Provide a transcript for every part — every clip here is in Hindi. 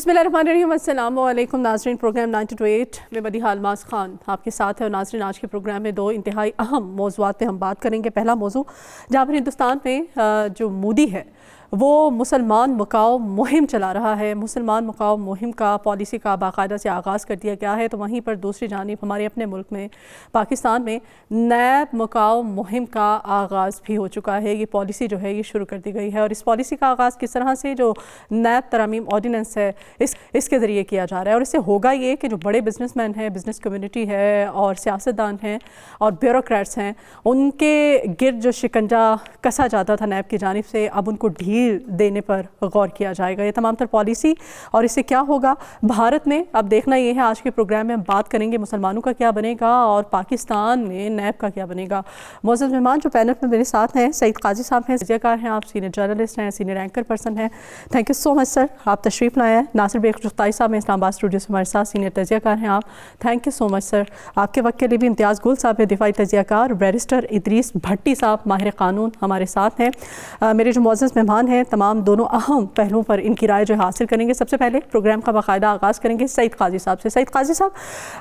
बिस्मिल्लाहिर्रहमानिर्रहीम, अस्सलाम वालेकुम नाज़रीन। प्रोग्राम 90 to 8 में मदीहा अलमास खान आपके साथ है। और नाज़रीन, आज के प्रोग्राम में दो इंतहाई अहम मौज़ूआत पे हम बात करेंगे। पहला मौजू, जहाँ पर हिंदुस्तान में जो मोदी है वो मुसलमान मुकाओ मुहिम चला रहा है। मुसलमान मुकाओ मुहिम का पॉलिसी का बाकायदा से आगाज़ कर दिया गया है। तो वहीं पर दूसरी जानिब हमारे अपने मुल्क में पाकिस्तान में नैब मुकाओ मुहिम का आगाज़ भी हो चुका है। ये पॉलिसी जो है ये शुरू कर दी गई है। और इस पॉलिसी का आगाज़ किस तरह से जो नैब तरमीम ऑर्डिनेंस है इसके ज़रिए किया जा रहा है। और इससे होगा ये कि जो बड़े बिजनेसमैन हैं, बिज़नेस कम्युनिटी है और सियासतदान हैं और ब्यूरोक्रेट्स हैं, उनके गिर्द जो शिकंजा कसा जाता था नैब की जानिब से, अब उनको ढील देने पर गौर किया जाएगा। ये तमाम तर पॉलिसी और इससे क्या होगा भारत में, अब देखना ये है। आज के प्रोग्राम में हम बात करेंगे मुसलमानों का क्या बनेगा और पाकिस्तान में नैब का क्या बनेगा। मोअज़्ज़ज़ मेहमान जो पैनल में मेरे साथ हैं, सईद काजी साहब हैं, तजज़ियाकार हैं, आप सीनियर जर्नलिस्ट हैं, सीनियर एंकर पर्सन हैं। Thank you so much sir, आप तशरीफ़ लाए हैं। नासिर बेग जुफ्ताई साहब हैं, इस्लामाबाद स्टूडियो से हमारे साथ, सीनियर तजज़ियाकार हैं आप। Thank you so much sir. आपके वक्त के लिए भी इम्तियाज़ गुल साहब है, दिफाई तजज़ियाकार। बैरिस्टर इदरीस भट्टी साहब माहिर कानून हमारे साथ हैं। मेरे जो मुअज़्ज़ज़ मेहमान हैं, तमाम दोनों अहम पहलुओं पर इनकी राय जो हासिल करेंगे। सबसे पहले प्रोग्राम का बाकायदा आगाज़ करेंगे सईद काजी साहब से। सईद काजी साहब,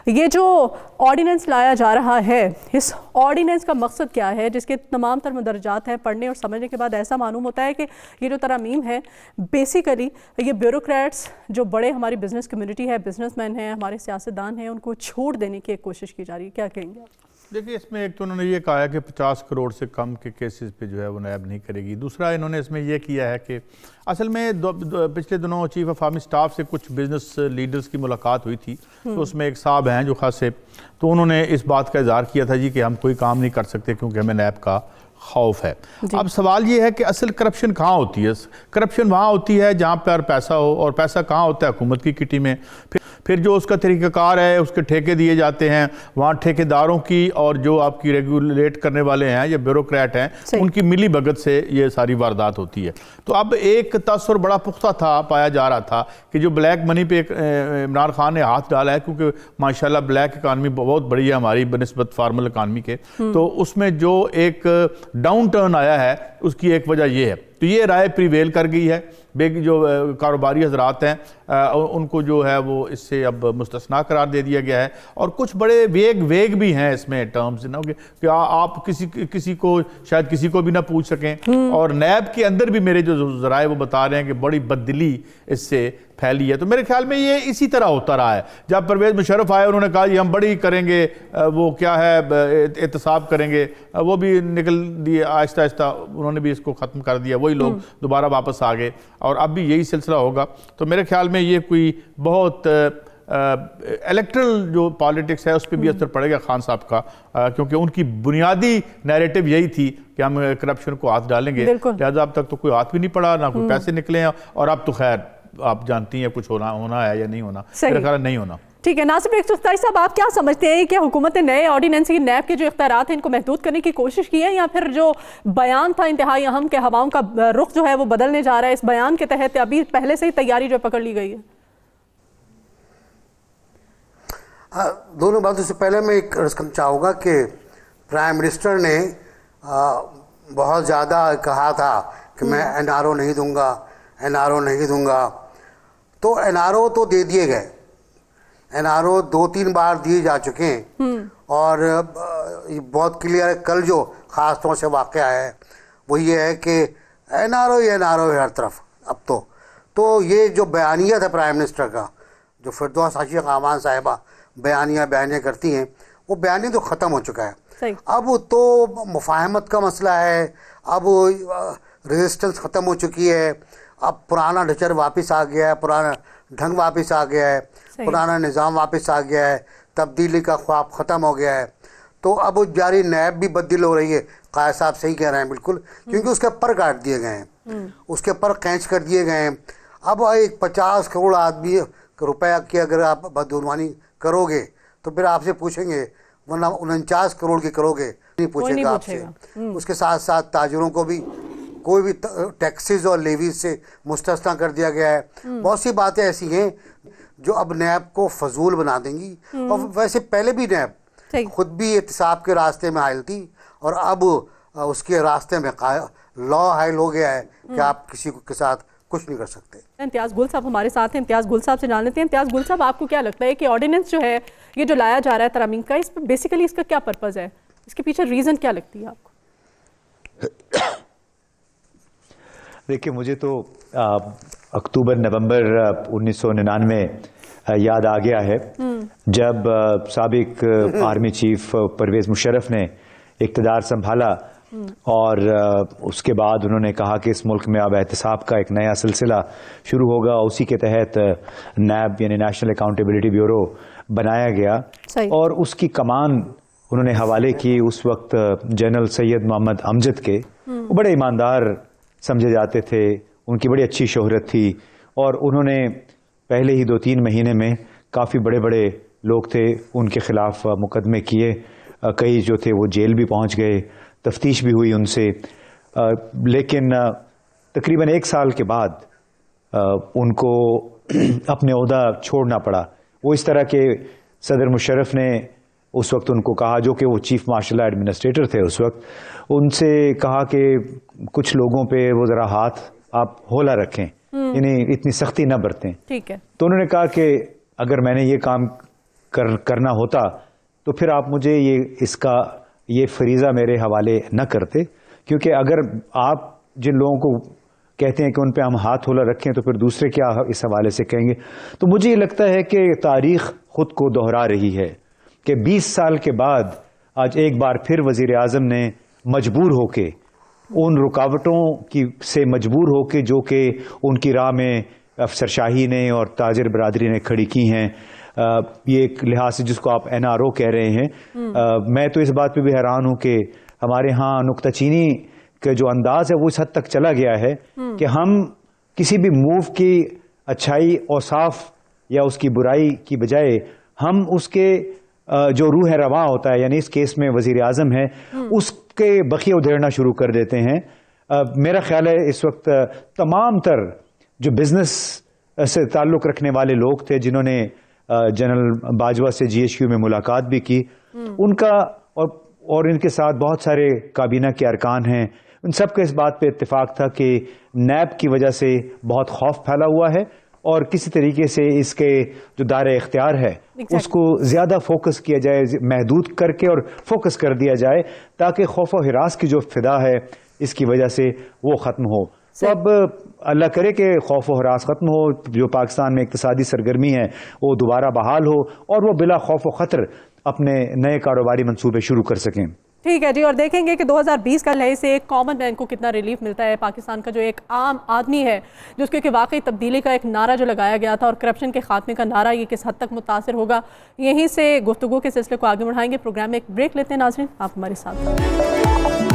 ये जो ऑर्डिनेंस लाया जा रहा है, इस ऑर्डिनेंस का मकसद क्या है, जिसके तमाम तर मदरजात हैं? पढ़ने और समझने के बाद ऐसा मालूम होता है कि ये जो तरमीम है बेसिकली ये ब्यूरोक्रेट्स, जो बड़े हमारी बिजनेस कम्युनिटी है, बिजनेसमैन हैं, हमारे सियासतदान हैं, उनको छूट देने की एक कोशिश की जा रही है। क्या कहेंगे आप? देखिए, इसमें एक तो उन्होंने ये कहा है कि 50 करोड़ से कम के केसेस पे जो है वो नैब नहीं करेगी। दूसरा इन्होंने इसमें यह किया है कि असल में पिछले दिनों चीफ ऑफ आर्मी स्टाफ से कुछ बिजनेस लीडर्स की मुलाकात हुई थी। तो उसमें एक साहब हैं जो खासे, तो उन्होंने इस बात का इज़हार किया था जी कि हम कोई काम नहीं कर सकते क्योंकि हमें नैब का खौफ है। अब सवाल ये है कि असल करप्शन कहाँ होती है? करप्शन वहाँ होती है जहाँ पर पैसा हो, और पैसा कहाँ होता है? हुकूमत की किटी में। फिर जो उसका तरीक़ाकार है, उसके ठेके दिए जाते हैं, वहाँ ठेकेदारों की और जो आपकी रेगुलेट करने वाले हैं या ब्यूरोक्रेट हैं, उनकी मिली भगत से ये सारी वारदात होती है। तो अब एक तसव्वुर बड़ा पुख्ता था, पाया जा रहा था कि जो ब्लैक मनी पे इमरान खान ने हाथ डाला है, क्योंकि माशाल्लाह ब्लैक इकानमी बहुत बड़ी है हमारी बनिस्बत फार्मल इकानमी के, तो उसमें जो एक डाउन टर्न आया है उसकी एक वजह यह है। तो ये राय प्रिवेल कर गई है। जो कारोबारी हजरात हैं उनको जो है वो इससे अब मुस्तस्ना करार दे दिया गया है। और कुछ बड़े वेग भी हैं इसमें टर्म्स ना, कि आप किसी को शायद किसी को भी ना पूछ सकें। और नैब के अंदर भी मेरे जो ज़राए वो बता रहे हैं कि बड़ी बददिली इससे फैली है। तो मेरे ख्याल में ये इसी तरह होता रहा है। जब परवेज़ मुशर्रफ आए, उन्होंने कहा जी हम बड़ी करेंगे, वो क्या है एहतसाब करेंगे, वो भी निकल दिए आहिस्ता आहिस्ता, उन्होंने भी इसको ख़त्म कर दिया। वही लोग दोबारा वापस आ गए और अब भी यही सिलसिला होगा। तो मेरे ख्याल में ये कोई बहुत इलेक्ट्रल जो पॉलिटिक्स है उस पर भी असर पड़ेगा खान साहब का, क्योंकि उनकी बुनियादी नैरेटिव यही थी कि हम करप्शन को हाथ डालेंगे। लिहाजा अब तक तो कोई हाथ भी नहीं पड़ा, ना कोई पैसे निकले हैं। और अब तो खैर आप जानती हैं कुछ होना है या नहीं होना, मेरा ख्याल नहीं होना। ठीक है, नासिर बेग जुफ्ताई साहब, आप क्या समझते हैं कि हुकूमत ने नए ऑर्डिनेंस की नैब के जो इख्तियारात हैं इनको महदूद करने की कोशिश की है, या फिर जो बयान था इंतहाई अहम के हवाओं का रुख जो है वो बदलने जा रहा है, इस बयान के तहत अभी पहले से ही तैयारी जो पकड़ ली गई है? दोनों बातों से पहले मैं एक अर्ज करना चाहूँगा कि प्राइम मिनिस्टर ने बहुत ज़्यादा कहा था कि मैं NRO नहीं दूंगा, NRO नहीं दूंगा। तो NRO तो दे दिए गए, NRO 2-3 बार दिए जा चुके हैं। और बहुत क्लियर है, कल जो ख़ास तौर से वाक़या है वो ये है कि NRO है हर तरफ अब तो ये जो बयानियत है प्राइम मिनिस्टर का, जो फिरदौस आशिया खामान साहिबा बयानियाँ करती हैं, वो बयानी तो ख़त्म हो चुका है। अब तो मुफाहमत का मसला है, अब रेजिस्टेंस ख़त्म हो चुकी है, अब पुराना ढचर वापस आ गया है, पुराना ढंग वापस आ गया है, पुराना निज़ाम वापस आ गया है, तब्दीली का ख्वाब ख़त्म हो गया है। तो अब जारी नैब भी बदल हो रही है। कायद साहब सही कह रहे हैं बिल्कुल, क्योंकि उसके पर काट दिए गए हैं, उसके पर कैंच कर दिए गए हैं। अब एक 50 करोड़ आदमी रुपया की अगर आप बदगुमानी करोगे तो फिर आपसे पूछेंगे, वरना 49 करोड़ की करोगे नहीं पूछेगा आपसे। उसके साथ साथ ताजरों को भी कोई भी टैक्सेस और लेवीज से मुस्तस्ना कर दिया गया है। बहुत सी बातें ऐसी हैं जो अब नैब को फजूल बना देंगी। और वैसे पहले भी नैब खुद भी एहतसाब के रास्ते में हायल थी, और अब उसके रास्ते में लॉ हायल हो गया है कि आप किसी के साथ कुछ नहीं कर सकते। इम्तियाज़ गुल साहब हमारे साथ हैं। इम्तियाज़ गुल साहब से जान लेते हैं। इम्तियाज़ गुल साहब, आपको क्या लगता है कि ऑर्डिनेंस जो है ये जो लाया जा रहा है तरमीम का, इस बेसिकली इसका क्या पर्पज़ है, इसके पीछे रीज़न क्या लगती है आपको? देखिए, मुझे तो अक्टूबर नवंबर 1999 याद आ गया है जब साबिक आर्मी चीफ परवेज़ मुशर्रफ ने इक़्तिदार संभाला और उसके बाद उन्होंने कहा कि इस मुल्क में अब एहतिसाब का एक नया सिलसिला शुरू होगा। उसी के तहत नैब यानी नेशनल अकाउंटेबिलिटी ब्यूरो बनाया गया और उसकी कमान उन्होंने हवाले की उस वक्त जनरल सैयद मोहम्मद अमजद के। वो बड़े ईमानदार समझे जाते थे, उनकी बड़ी अच्छी शोहरत थी और उन्होंने पहले ही 2-3 महीने में काफ़ी बड़े बड़े लोग थे उनके ख़िलाफ़ मुकदमे किए। कई जो थे वो जेल भी पहुंच गए, तफ्तीश भी हुई उनसे। लेकिन तकरीबन 1 साल के बाद उनको अपने ओहदा छोड़ना पड़ा। वो इस तरह के सदर मुशर्रफ ने उस वक्त उनको कहा, जो कि वो चीफ मार्शल एडमिनिस्ट्रेटर थे उस वक्त, उनसे कहा कि कुछ लोगों पे वो ज़रा हाथ आप होला रखें, यानी इतनी सख्ती न बरतें। ठीक है। तो उन्होंने कहा कि अगर मैंने ये काम करना होता तो फिर आप मुझे ये फरीज़ा मेरे हवाले न करते, क्योंकि अगर आप जिन लोगों को कहते हैं कि उन पे हम हाथ होला रखें तो फिर दूसरे क्या इस हवाले से कहेंगे। तो मुझे ये लगता है कि तारीख़ ख़ुद को दोहरा रही है कि 20 साल के बाद आज एक बार फिर वज़ीर आज़म ने मजबूर होके उन रुकावटों से मजबूर होके जो कि उनकी राह में अफसरशाही ने और ताजिर बरादरी ने खड़ी की हैं, ये एक लिहाज से जिसको आप NRO कह रहे हैं, मैं तो इस बात पे भी हैरान हूँ कि हमारे यहाँ नुक्ताचीनी का जो अंदाज है वो इस हद तक चला गया है कि हम किसी भी मूव की अच्छाई और साफ या उसकी बुराई की बजाय हम उसके जो रूह रवां होता है, यानी इस केस में वजीर आज़म है, उसके बखिए उधेड़ना शुरू कर देते हैं। मेरा ख्याल है इस वक्त तमाम तर जो बिजनेस से ताल्लुक़ रखने वाले लोग थे जिन्होंने जनरल बाजवा से GHQ में मुलाकात भी की, उनका और इनके साथ बहुत सारे काबीना के अरकान हैं, उन सब का इस बात पे इत्तेफाक था कि नैब की वजह से बहुत खौफ फैला हुआ है और किसी तरीके से इसके जो दायरे इख्तियार है उसको ज़्यादा फोकस किया जाए, महदूद करके और फोकस कर दिया जाए, ताकि खौफ और हिरास की जो फिदा है इसकी वजह से वो ख़त्म हो। तो अब अल्लाह करे कि खौफ और हरास ख़त्म हो, जो पाकिस्तान में इक़्तिसादी सरगर्मी है वो दोबारा बहाल हो और वो बिला खौफ व ख़तर अपने नए कारोबारी मंसूबे शुरू कर सकें। ठीक है जी, और देखेंगे कि 2020 का लिहाज से एक कॉमन मैन को कितना रिलीफ मिलता है। पाकिस्तान का जो एक आम आदमी है जिसके कि वाकई तब्दीली का एक नारा जो लगाया गया था और करप्शन के खात्मे का नारा, ये किस हद तक मुतासिर होगा, यहीं से गुफ्तगू के सिलसिले को आगे बढ़ाएंगे। प्रोग्राम में एक ब्रेक लेते हैं नाज़रीन, आप हमारे साथ।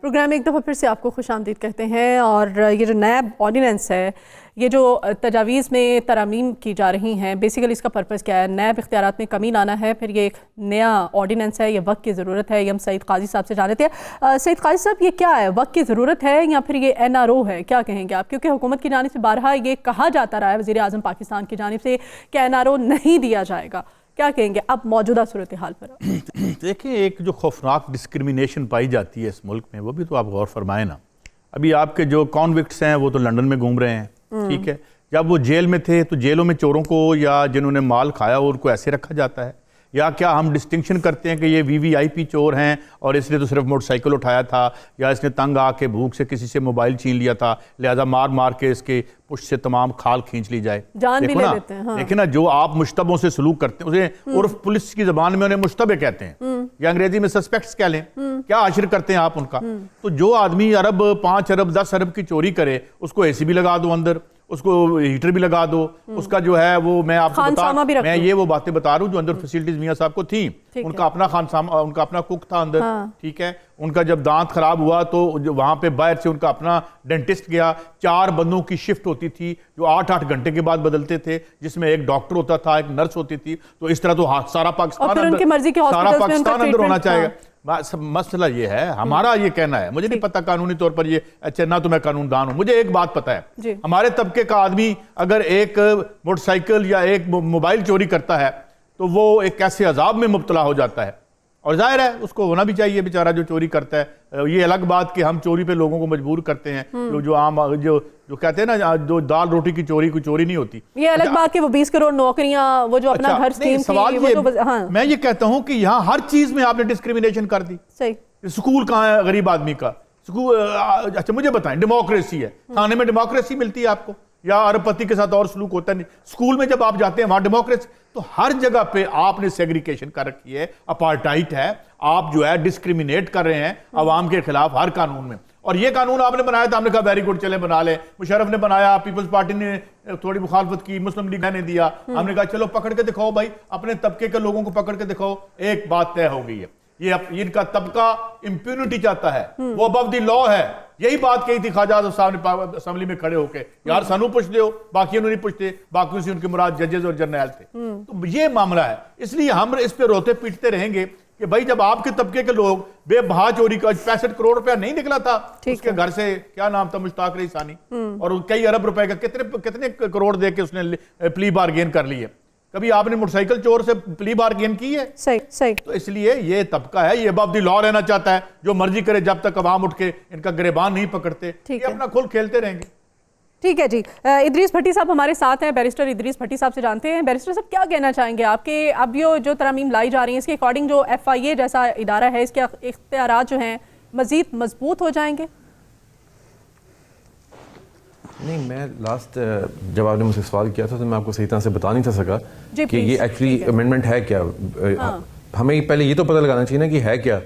प्रोग्राम में एक दफ़ा फिर से आपको खुशामदीद कहते हैं। और ये जो नैब ऑर्डिनेंस है, ये जो तजावीज़ में तरामीम की जा रही हैं, बेसिकली इसका पर्पज़ क्या है? नैब इख्तियारात में कमी लाना है, फिर ये एक नया ऑर्डिनेंस है, ये वक्त की ज़रूरत है? ये हम सईद काजी साहब से जान लेते हैं। सईद काजी साहब, ये क्या है, वक्त की ज़रूरत है या फिर ये NRO है, क्या कहेंगे आप? क्योंकि हुकूमत की जानिब से बारहा ये कहा जाता रहा है वज़ीर आज़म पाकिस्तान की जानिब से कि NRO नहीं दिया जाएगा, क्या कहेंगे अब मौजूदा सूरत हाल पर? देखिए, एक जो खौफनाक डिस्क्रिमिनेशन पाई जाती है इस मुल्क में, वो भी तो आप गौर फरमाएं ना। अभी आपके जो कॉन्विक्ट्स हैं वो तो लंदन में घूम रहे हैं, ठीक है। जब वो जेल में थे तो जेलों में चोरों को या जिन्होंने माल खाया उनको ऐसे रखा जाता है? या क्या हम डिस्टिंक्शन करते हैं कि ये VVIP चोर हैं और इसने तो सिर्फ मोटरसाइकिल उठाया था, या इसने तंग आके भूख से किसी से मोबाइल छीन लिया था, लिहाजा मार मार के इसके पुष्ट से तमाम खाल खींच ली जाए? जान भी ले लेते हैं। हाँ। देखिए ना, जो आप मुश्तबों से सलूक करते हैं उसे उर्फ पुलिस की ज़बान में उन्हें मुश्तबे कहते हैं, या अंग्रेजी में सस्पेक्ट्स कह लें। क्या आशिर करते हैं आप उनका? तो जो आदमी 5 अरब 10 अरब की चोरी करे, उसको AC भी लगा दो अंदर, उसको हीटर भी लगा दो, उसका जो है वो मैं आपको मैं ये वो बातें बता रहा हूँ जो अंदर फैसिलिटीज मियां साहब को थी। उनका अपना खानसामा, उनका अपना कुक था अंदर, ठीक है। उनका जब दांत खराब हुआ तो वहां पे बाहर से उनका अपना डेंटिस्ट गया। 4 बंदों की शिफ्ट होती थी जो 8-8 घंटे के बाद बदलते थे, जिसमें एक डॉक्टर होता था, एक नर्स होती थी। तो इस तरह तो सारा पाकिस्तान अंदर होना चाहेगा। मसला ये है, हमारा ये कहना है, मुझे नहीं पता कानूनी तौर पर ये, अच्छा ना तो मैं कानूनदान हूं, मुझे एक बात पता है, हमारे तबके का आदमी अगर एक मोटरसाइकिल या एक मोबाइल चोरी करता है तो वो एक कैसे अजाब में मुब्तला हो जाता है, और जाहिर है उसको होना भी चाहिए बेचारा जो चोरी करता है। ये अलग बात कि हम चोरी पे लोगों को मजबूर करते हैं, जो आम जो कहते हैं ना, जो दाल रोटी की चोरी कोई चोरी नहीं होती। ये अलग बात कि वो 20 करोड़ नौकरियां, वो जो अपना घर स्कीम सवाल थी, ये, हाँ। मैं ये कहता हूं कि यहाँ हर चीज में आपने डिस्क्रिमिनेशन कर दी। सही, स्कूल कहाँ है गरीब आदमी का स्कूल? अच्छा मुझे बताएं, डेमोक्रेसी है, खाने में डेमोक्रेसी मिलती है आपको, या अरबपति के साथ और सलूक होता है? स्कूल में जब आप जाते हैं वहां डेमोक्रेसी, तो हर जगह पे आपने सेग्रीगेशन कर रखी है, अपार्टाइड है, आप जो है डिस्क्रिमिनेट कर रहे हैं अवाम के खिलाफ हर कानून में। और ये कानून आपने बनाया था, हमने कहा वेरी गुड, चले बना ले। मुशर्रफ ने बनाया, पीपल्स पार्टी ने थोड़ी मुखालफत की, मुस्लिम लीग ने दिया, हमने कहा चलो पकड़ के दिखाओ भाई, अपने तबके के लोगों को पकड़ के दिखाओ। एक बात तय हो गई है, ये इनका तबका इंप्यूनिटी चाहता है, वो अबव द लॉ है। यही बात कही थी ख्वाजा आजम साहब ने असेंबली में खड़े होकर, यार सानू पूछ दो, बाकी नहीं पूछते, बाकी से उनकी मुराद जजेस और जर्नैल थे। तो ये मामला है, इसलिए हम इस पे रोते पीटते रहेंगे कि भाई जब आपके तबके के लोग बेबहा चोरी का 65 करोड़ रुपया नहीं निकला था उसके घर से, क्या नाम था, मुश्ताक रईस सानी, और कई अरब रुपए का कितने करोड़ दे के उसने प्ली बार्गेन कर ली है। कभी आपने मोटरसाइकिल चोर से प्ली बार्गेन की है? सही सही। तो इसलिए ये तबका है, ये अबव द लॉ रहना चाहता है, जो मर्जी करे, जब तक अवाम उठ के इनका गिरेबान नहीं पकड़ते, ये अपना खुल खेलते रहेंगे। ठीक है जी। इदरीस भट्टी साहब हमारे साथ हैं, बैरिस्टर इदरीस भट्टी साहब से जानते हैं। बैरिस्टर साहब क्या कहना चाहेंगे आपके, अब ये जो तरमीम लाई जा रही है इसके अकॉर्डिंग जो FIA जैसा इदारा है इसके इख्तियारात जो हैं मजीद मजबूत हो जाएंगे? नहीं, मैं लास्ट जब आपने मुझसे सवाल किया था तो मैं आपको सही तरह से बता नहीं था सका कि ये एक्चुअली अमेंडमेंट है क्या। हमें पहले ये तो पता लगाना चाहिए ना कि है क्या।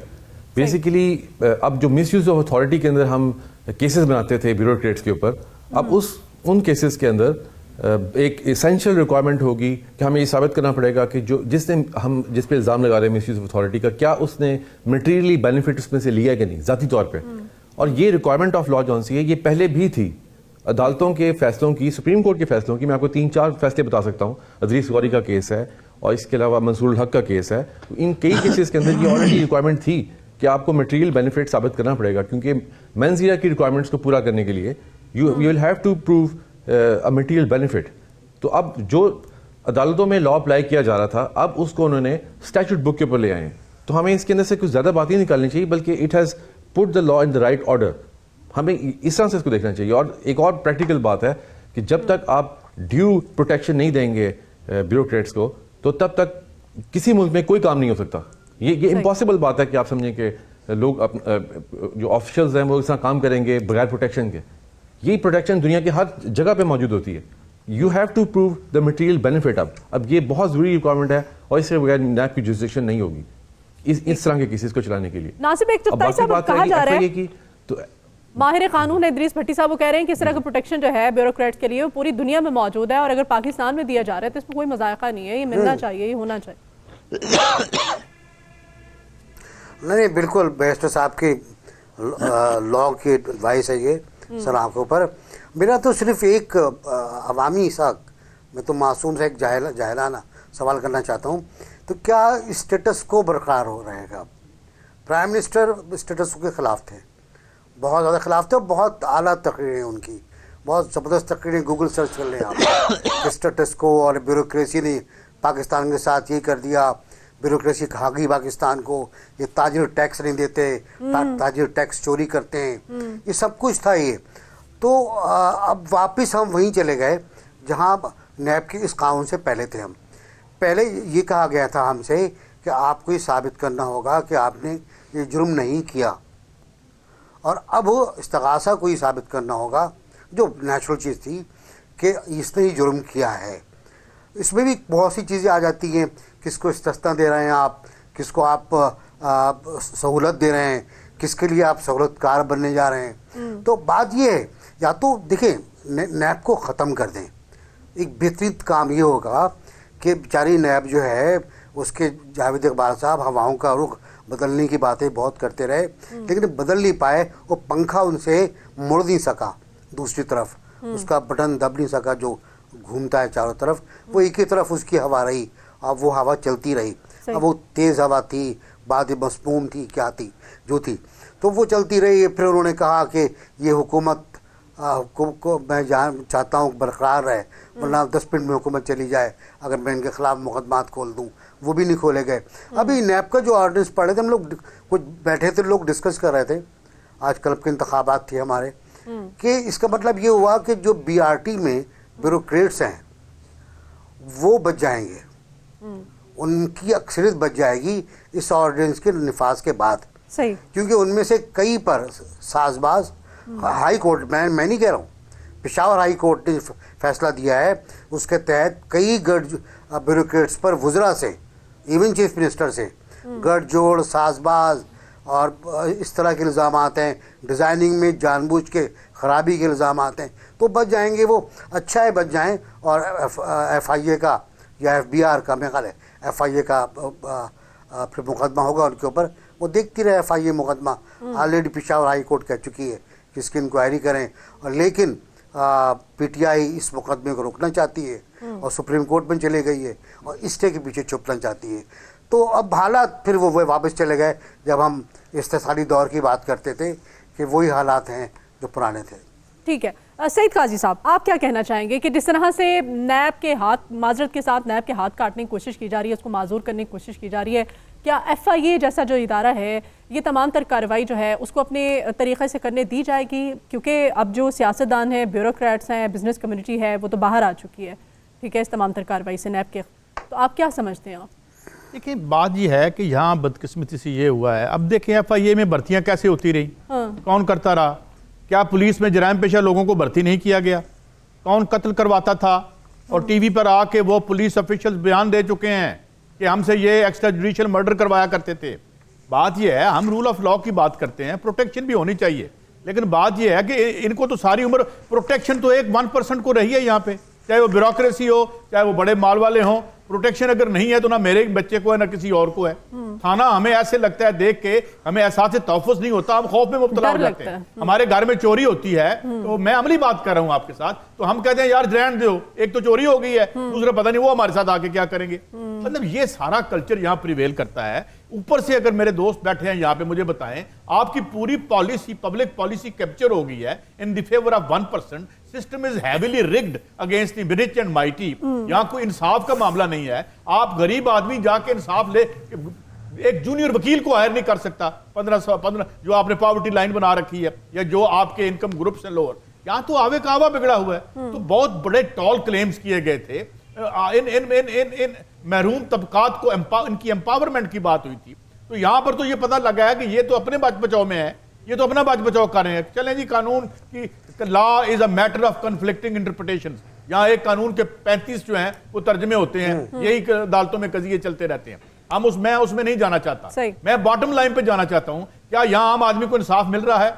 बेसिकली अब जो मिसयूज ऑफ अथॉरिटी के अंदर हम केसेस बनाते थे ब्यूरोक्रेट्स के ऊपर, अब उन केसेस के अंदर एक एसेंशियल रिक्वायरमेंट होगी कि हमें ये साबित करना पड़ेगा कि जिस पे इल्ज़ाम लगा रहे हैं मिसयूज ऑफ अथॉरिटी का, क्या उसने मटेरियली बेनिफिट उसमें से लिया कि नहीं ज़ाती तौर पे। और ये रिक्वायरमेंट ऑफ लॉ जौन सी है, ये पहले भी थी अदालतों के फैसलों की, सुप्रीम कोर्ट के फैसलों की। मैं आपको 3-4 फैसले बता सकता हूँ। अदरीस गौरी का केस है और इसके अलावा मंसूर हक का केस है। इन कई केसेस के अंदर ये ऑलरेडी रिक्वायरमेंट थी कि आपको मटेरियल बेनिफिट साबित करना पड़ेगा, क्योंकि मेंस की रिक्वायरमेंट्स को पूरा करने के लिए you will have to prove a material benefit. तो अब जो अदालतों में लॉ अप्लाई किया जा रहा था, अब उसको उन्होंने स्टैट्यूट बुक के ऊपर ले आए हैं। तो हमें इसके अंदर से कुछ ज़्यादा बातें निकालनी चाहिए, बल्कि it has put the law in the right order. हमें इस तरह से इसको देखना चाहिए। और एक और प्रैक्टिकल बात है कि जब तक आप ड्यू प्रोटेक्शन नहीं देंगे ब्यूरोक्रेट्स को, तो तब तक किसी मुल्क में कोई काम नहीं हो सकता। ये इम्पॉसिबल बात है कि आप समझें कि लोग जो ऑफिशियल्स हैं वो इस तरह काम करेंगे बगैर प्रोटेक्शन के। ये प्रोटेक्शन दुनिया के हर जगह पे मौजूद होती है। You have to prove the material benefit. अब ये बहुत ज़रूरी रिक्वायरमेंट है और इसके बगैर नैब की जुरिस्डिक्शन नहीं होगी इस तरह के केसेस को चलाने के लिए। नासिब, एक चुगताई साहब कहा जा रहा है कि तो माहिर कानून इदरीस भट्टी साहब वो कह रहे हैं कि इस तरह का प्रोटेक्शन जो है ब्यूरोक्रेट्स के लिए वो पूरी दुनिया में मौजूद है, और अगर पाकिस्तान में दिया जा रहा है तो इसमें कोई मजायका नहीं है, ये मिलना चाहिए, ये होना चाहिए। नहीं, बिल्कुल बैरिस्टर साहब की लॉ की एडवाइस है ये सर आंखों पर। मेरा तो सिर्फ एक अवामी सा, मैं तो मासूम से एक जाहिलाना सवाल करना चाहता हूँ, तो क्या स्टेटस को बरकरार हो रहेगा? प्राइम मिनिस्टर स्टेटस के खिलाफ थे, बहुत ज़्यादा खिलाफ थे, बहुत आला तकरीरें उनकी, बहुत ज़बरदस्त तकरीरें, गूगल सर्च कर लें आप। स्टेटस को और ब्यूरोक्रेसी ने पाकिस्तान के साथ ये कर दिया, ब्यूरोक्रेसी खा गई पाकिस्तान को, ये ताजिर टैक्स नहीं देते, ताजिर टैक्स चोरी करते हैं, ये सब कुछ था ये। तो अब वापस हम वहीं चले गए जहाँ नैब के इस कानून से पहले थे हम। पहले ये कहा गया था हमसे कि आपको ये साबित करना होगा कि आपने ये जुर्म नहीं किया, और अब इस्तगासा को ये साबित करना होगा, जो नेचुरल चीज़ थी कि इसने ही जुर्म किया है। इसमें भी बहुत सी चीज़ें आ जाती हैं, किसको इस्तेस्ना दे रहे हैं आप, किसको आप सहूलत दे रहे हैं, किसके लिए आप सहूलतकार बनने जा रहे हैं। तो बात ये है, या तो देखिए नैब को ख़त्म कर दें। एक बेहतरीन काम ये होगा कि बेचारी नैब जो है उसके जावेद इकबाल साहब हवाओं का रुख बदलने की बातें बहुत करते रहे, लेकिन बदल नहीं पाए। वो पंखा उनसे मुड़ नहीं सका दूसरी तरफ, उसका बटन दब नहीं सका जो घूमता है चारों तरफ, वो एक ही तरफ उसकी हवा रही और वो हवा चलती रही। अब वो तेज़ हवा थी, बातें मसमूम थी, क्या थी जो थी, तो वो चलती रही। फिर उन्होंने कहा कि ये हुकूमत को मैं चाहता हूँ बरकरार रहे, वरना 10 मिनट में हुकूमत चली जाए अगर मैं इनके खिलाफ मुकदमात खोल दूँ। वो भी नहीं खोले गए। अभी नैब का जो ऑर्डिनेंस पढ़े थे हम लोग, कुछ बैठे थे लोग डिस्कस कर रहे थे, आज क्लब के इंतखाबात थे हमारे, कि इसका मतलब ये हुआ कि जो बीआरटी में ब्यूरोक्रेट्स हैं वो बच जाएंगे, उनकी अक्सरियत बच जाएगी इस ऑर्डिनेंस के निफाज के बाद। सही, क्योंकि उनमें से कई पर साजबाज हाई कोर्ट, मैं नहीं कह रहा हूँ, पेशावर हाई कोर्ट ने फैसला दिया है, उसके तहत कई ब्यूरोक्रेट्स पर वुज़रा से, इवन चीफ मिनिस्टर से गठजोड़, साजबाज और इस तरह के इल्ज़ाम हैं, डिज़ाइनिंग में जानबूझ के ख़राबी के इल्ज़ाम हैं, तो बच जाएंगे। वो अच्छा है बच जाएं। और FIA का या FBR का, मेरे ख्याल है FIA का फिर मुकदमा होगा उनके ऊपर, वो देखती रहे। FIA मुकदमा ऑलरेडी पेशावर हाई कोर्ट कह चुकी है कि इसकी इंक्वायरी करें, और लेकिन PTI इस मुकदमे को रोकना चाहती है और सुप्रीम कोर्ट में चले गई है और स्टे के पीछे छुपना चाहती है। तो अब हालात फिर वो वापस चले गए जब हम इस्तिसाली दौर की बात करते थे कि वही हालात हैं जो पुराने थे। ठीक है। सईद काजी साहब, आप क्या कहना चाहेंगे कि जिस तरह से नैब के हाथ, माजरत के साथ नैब के हाथ काटने की कोशिश की जा रही है, उसको माजूर करने की कोशिश की जा रही है, क्या FIA जैसा जो इदारा है ये तमाम तर कार्रवाई जो है उसको अपने तरीक़े से करने दी जाएगी? क्योंकि अब जो सियासतदान हैं, ब्यूरोक्रेट्स हैं, बिजनेस कम्युनिटी है, वो तो बाहर आ चुकी है, ठीक है, इस तमाम तर कार्रवाई से नैब के, तो आप क्या समझते हैं? आप देखिए, बात ये है कि यहाँ बदकिस्मती से ये हुआ है। अब देखें FIA में भर्तियाँ कैसे होती रही, कौन करता रहा? क्या पुलिस में जराइम पेशा लोगों को भर्ती नहीं किया गया? कौन कत्ल करवाता था? और टीवी पर आके वो पुलिस ऑफिशियल बयान दे चुके हैं कि हमसे ये एक्स्ट्रा जुडिशियल मर्डर करवाया करते थे। बात ये है, हम रूल ऑफ लॉ की बात करते हैं, प्रोटेक्शन भी होनी चाहिए, लेकिन बात ये है कि इनको तो सारी उम्र प्रोटेक्शन तो एक 1% को रही है यहाँ पे, चाहे वो ब्यूरोक्रेसी हो, चाहे वो बड़े माल वाले हों। प्रोटेक्शन अगर नहीं है तो ना मेरे बच्चे को है ना किसी और को है। थाना हमें ऐसे लगता है देख के, हमें एहसास तहफ़्फ़ुज़ नहीं होता, हम खौफ में मुब्तला हो जाते हैं। हमारे घर में चोरी होती है, तो मैं अमली बात कर रहा हूं आपके साथ, तो हम कहते हैं यार रहने दो, एक तो चोरी हो गई है, दूसरा पता नहीं वो हमारे साथ आके क्या करेंगे। मतलब ये सारा कल्चर यहाँ प्रिवेल करता है। ऊपर से अगर मेरे दोस्त बैठे हैं यहाँ पे, मुझे बताएं, आपकी पूरी पॉलिसी, पब्लिक पॉलिसी कैप्चर हो गई है in the favour of 1%। System is heavily rigged against the rich and mighty. यहाँ कोई इंसाफ का मामला नहीं है। आप गरीब आदमी जाके इंसाफ ले, एक जूनियर वकील को हायर नहीं कर सकता। 15 जो आपने पॉवर्टी लाइन बना रखी है, या जो आपके इनकम ग्रुप से लोअर, यहाँ तो आवे कावा बिगड़ा हुआ है। तो बहुत बड़े टॉल क्लेम्स किए गए थे। इन महरूम तबकात को इनकी एम्पावरमेंट की बात हुई थी। तो यहाँ पर तो ये पता लगा है कि ये तो अपने बच बचाव में है, ये तो अपना बच बचाव कर रहे हैं। चलें जी, कानून की law is a matter of conflicting interpretation. यहाँ एक कानून के 35 जो हैं वो तर्जमे होते हैं, यही अदालतों में कजिए चलते रहते हैं। हम उसमें नहीं जाना चाहता। मैं बॉटम लाइन पे जाना चाहता हूँ, क्या यहाँ आम आदमी को इंसाफ मिल रहा है,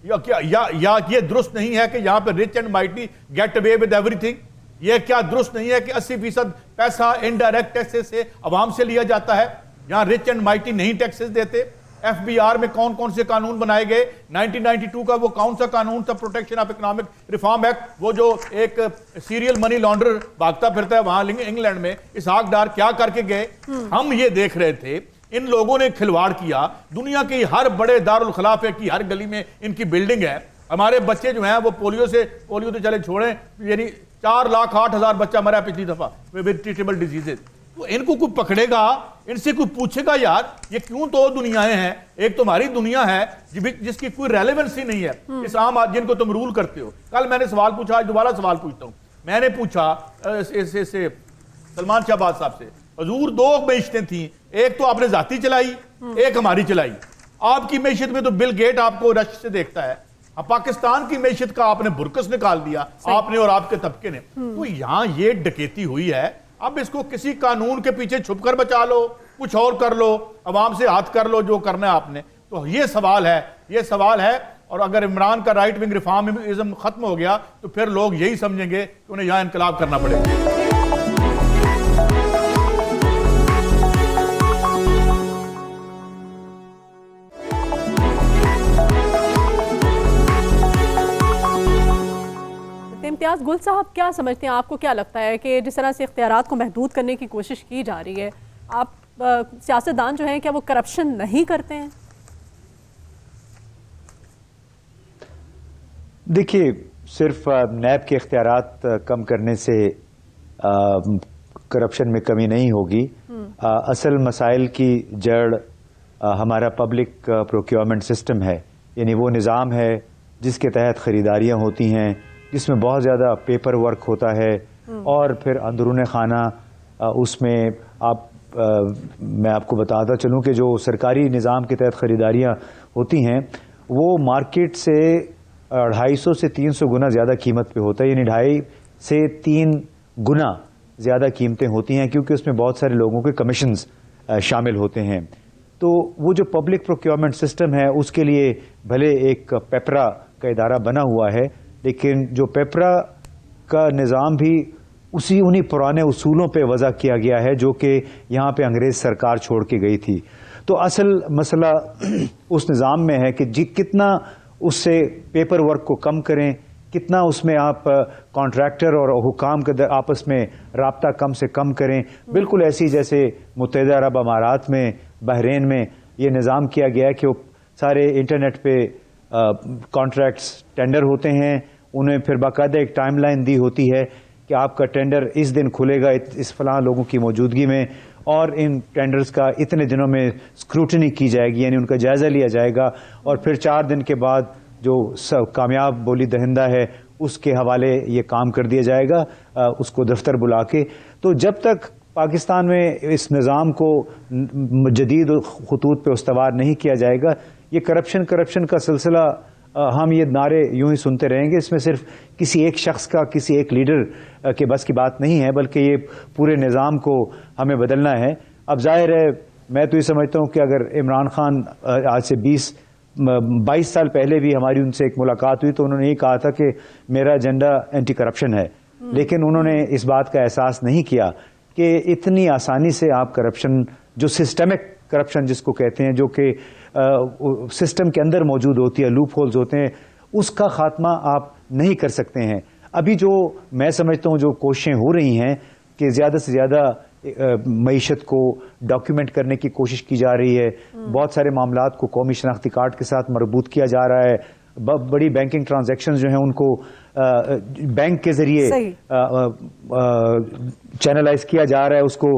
या ये दुरुस्त नहीं है कि यहाँ पे rich and mighty get away with everything? ये क्या दुरुस्त नहीं है कि 80% पैसा इनडायरेक्ट टैक्सेस से आवाम से लिया जाता है? यहाँ रिच एंड माइटी नहीं टैक्सेस देते। FBR में कौन कौन से कानून बनाए गए? 1992 का वो कौन सा कानून था, protection of economic reform act, वो जो एक सीरियल मनी लॉन्डर भागता फिरता है वहां इंग्लैंड में, इसहाक डार क्या करके गए? हम ये देख रहे थे, इन लोगों ने खिलवाड़ किया। दुनिया की हर बड़े दारुल खिलाफे की हर गली में इनकी बिल्डिंग है। हमारे बच्चे जो हैं वो पोलियो तो चले छोड़ें, यानी 4,08,000 बच्चा मरा पिछली दफा विद ट्रीटेबल डिजीजेज। तो इनको कोई पकड़ेगा, इनसे कोई पूछेगा यार ये क्यों? तो दुनियाएं हैं, एक तुम्हारी दुनिया है जिसकी कोई रेलेवेंसी नहीं है इस आम आदमी जिनको तुम रूल करते हो। कल मैंने सवाल पूछा, आज दोबारा सवाल पूछता हूं। मैंने पूछा सलमान शहबाज साहब से, हजूर 2 मैशतें थी, एक तो आपने जाती चलाई, एक हमारी चलाई। आपकी मैशत में तो बिल गेट आपको रश से देखता है, अब पाकिस्तान की मैशत का आपने बुरकस निकाल दिया, आपने और आपके तबके ने। तो यहां ये डकैती हुई है। अब इसको किसी कानून के पीछे छुपकर बचा लो, कुछ और कर लो, अवाम से हाथ कर लो, जो करना है आपने। तो ये सवाल है। और अगर इमरान का राइट विंग रिफॉर्मिज्म खत्म हो गया तो फिर लोग यही समझेंगे कि उन्हें यहां इनकलाब करना पड़ेगा। इम्तियाज़ गुल साहब, क्या समझते हैं, आपको क्या लगता है कि जिस तरह से इख्तियारात को महदूद करने की कोशिश की जा रही है, आप सियासतदान जो हैं क्या वो करप्शन नहीं करते हैं? देखिए, सिर्फ नैब के इख्तियारात कम करने से करप्शन में कमी नहीं होगी। असल मसाइल की जड़ हमारा पब्लिक प्रोक्योरमेंट सिस्टम है, यानी वो निज़ाम है जिसके तहत ख़रीदारियाँ होती हैं, जिसमें बहुत ज़्यादा पेपर वर्क होता है और फिर अंदरूनी खाना उसमें मैं आपको बताता चलूँ कि जो सरकारी निज़ाम के तहत ख़रीदारियाँ होती हैं वो मार्केट से 250 से 300 गुना ज़्यादा कीमत पे होता है, यानी 2.5 से 3 गुना ज़्यादा कीमतें होती हैं, क्योंकि उसमें बहुत सारे लोगों के कमीशंस शामिल होते हैं। तो वो जो पब्लिक प्रोक्योरमेंट सिस्टम है उसके लिए भले एक पेपरा का इदारा बना हुआ है, लेकिन जो पेपरा का निज़ाम भी उन्हीं पुराने उसूलों पे वज़ा किया गया है जो कि यहाँ पे अंग्रेज़ सरकार छोड़ के गई थी। तो असल मसला उस निज़ाम में है कि कितना उससे पेपर वर्क को कम करें, कितना उसमें आप कॉन्ट्रैक्टर और हुकाम के आपस में राब्ता कम से कम करें। बिल्कुल ऐसी जैसे मुत्तहिदा अरब अमारात में, बहरीन में ये निज़ाम किया गया है कि वो सारे इंटरनेट पे कॉन्ट्रैक्ट्स टेंडर होते हैं, उन्हें फिर बाकायदा एक टाइमलाइन दी होती है कि आपका टेंडर इस दिन खुलेगा इस फलां लोगों की मौजूदगी में, और इन टेंडर्स का इतने दिनों में स्क्रूटनी की जाएगी, यानी उनका जायज़ा लिया जाएगा, और फिर 4 दिन के बाद जो कामयाब बोली दहिंदा है उसके हवाले ये काम कर दिया जाएगा, उसको दफ्तर बुला के। तो जब तक पाकिस्तान में इस निज़ाम को जदीद खतूत पे उस्तवार नहीं किया जाएगा, ये करप्शन का सिलसिला हम ये नारे यूं ही सुनते रहेंगे। इसमें सिर्फ किसी एक शख्स का, किसी एक लीडर के बस की बात नहीं है, बल्कि ये पूरे निज़ाम को हमें बदलना है। अब जाहिर है, मैं तो ये समझता हूँ कि अगर इमरान खान आज से 22 साल पहले भी हमारी उनसे एक मुलाकात हुई तो उन्होंने ये कहा था कि मेरा एजेंडा एंटी करप्शन है, लेकिन उन्होंने इस बात का एहसास नहीं किया कि इतनी आसानी से आप करप्शन, जो सिस्टमिक करप्शन जिसको कहते हैं, जो कि सिस्टम के अंदर मौजूद होती है, लूप होल्स होते हैं, उसका खात्मा आप नहीं कर सकते हैं। अभी जो मैं समझता हूँ जो कोशिशें हो रही हैं कि ज़्यादा से ज़्यादा मईशत को डॉक्यूमेंट करने की कोशिश की जा रही है, बहुत सारे मामलात को कौमी शनाख्ती कार्ड के साथ मरबूत किया जा रहा है, बड़ी बैंकिंग ट्रांजैक्शंस जो हैं उनको बैंक के ज़रिए चैनलाइज किया जा रहा है, उसको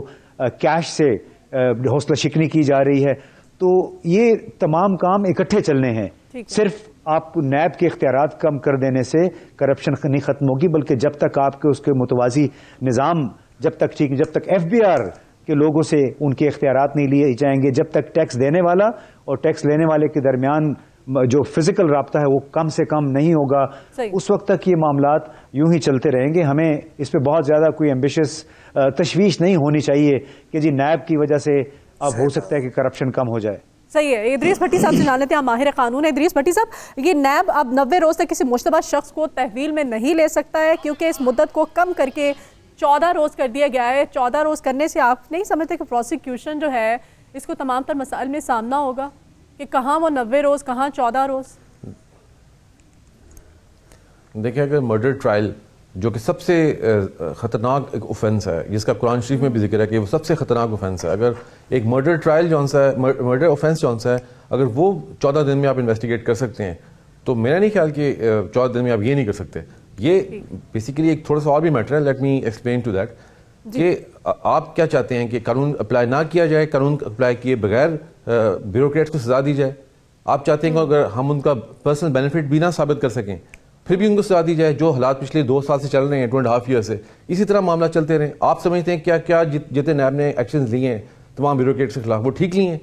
कैश से हौसला शिकनी की जा रही है। तो ये तमाम काम इकट्ठे चलने हैं। सिर्फ आप नैब के इख्तियारात कम कर देने से करप्शन नहीं खत्म होगी, बल्कि जब तक आपके उसके मुतवाज़ी निज़ाम जब तक FBR के लोगों से उनके इख्तियारात नहीं लिए जाएंगे, जब तक टैक्स देने वाला और टैक्स लेने वाले के दरमियान जो फिजिकल राब्ता है वो कम से कम नहीं होगा, उस वक्त तक ये मामलात यूं ही चलते रहेंगे। हमें इस पे बहुत ज़्यादा कोई एम्बिशियस तशवीश नहीं होनी चाहिए कि जी नैब की वजह से अब हो सकता है कि करप्शन कम हो जाए। सही है। इदरीस भट्टी साहब से जान लेते हैं, आप माहिर कानून है। इदरीस भट्टी साहब, ये नैब अब 90 रोज़ तक किसी मुश्तबा शख्स को तहवील में नहीं ले सकता है, क्योंकि इस मुद्दत को कम करके 14 रोज़ कर दिया गया है। 14 रोज़ करने से आप नहीं समझते कि प्रोसिक्यूशन जो है इसको तमाम तर मसाइल में सामना होगा कि कहाँ वो 90 रोज़, कहाँ 14 रोज़? देखिए, अगर मर्डर ट्रायल जो कि सबसे ख़तरनाक एक ऑफेंस है, जिसका कुरान शरीफ में भी जिक्र है कि वो सबसे ख़तरनाक ऑफेंस है, अगर एक मर्डर ट्रायल जौन सा है, मर्डर ऑफेंस जौन सा है, अगर वो 14 दिन में आप इन्वेस्टिगेट कर सकते हैं, तो मेरा नहीं ख्याल कि 14 दिन में आप ये नहीं कर सकते। ये बेसिकली एक थोड़ा सा और भी मैटर है, let me explain to that, कि आप क्या चाहते हैं कि कानून अप्लाई ना किया जाए, कानून अप्लाई किए बगैर ब्यूरोक्रेट्स को सजा दी जाए। आप चाहते हैं कि अगर हम उनका पर्सनल बेनिफिट भी ना साबित कर सकें फिर भी उनको सजा दी जाए, जो हालात पिछले 2 साल से चल रहे हैं, 2.5 ईयर से इसी तरह मामला चलते रहे। आप समझते हैं क्या क्या जितने नैब ने एक्शन लिए हैं तमाम ब्यूरोक्रेट्स के खिलाफ वो ठीक लिए हैं?